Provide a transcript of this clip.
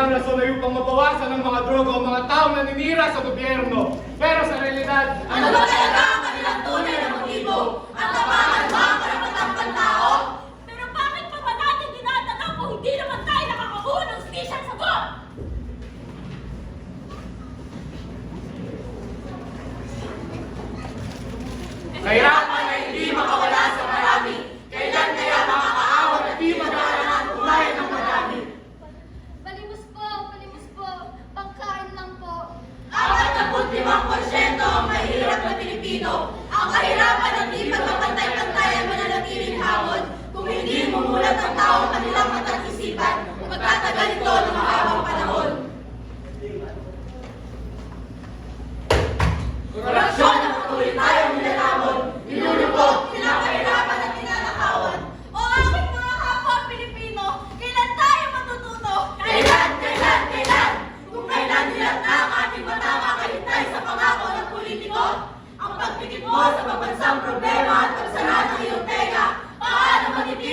ang rason ay upang mabawasan ng mga droga o mga taong naninira sa gobyerno. Pero sa realidad, ano ba talaga ang kanilang tunay na motibo? Ang tapangan ba ang karapatang pantao? Pero bakit pa ba natin tinatanong kung hindi naman tayo nakakakuha ng stisyang sagot? kahirapan na hindi makawala sa marami. Kailan kaya makakaawat at di mag-aalala ang kulay ng madami? Palimos po, pagkain lang po. 45% ang mahirap na Pilipino. Ang kahirapan at di pagpapantay-pantay ay mananatiling hamon. Kung hindi mumulat ang tao kanilang mata at isipan, magtatagal ito ng mahabang panahon. Korupsyon na patuloy tayong nilalamon, nilulubog, pinapahirapan at pinanakawan. O aking mga kapwa Pilipino, kailan tayo matututo? Kailan? Kung kailan nilat na ang ating mata makahintay sa pangako ng politiko? Ang pagpikit mo sa pambansang problema at pagsara ng iyong tega, paano matitiyak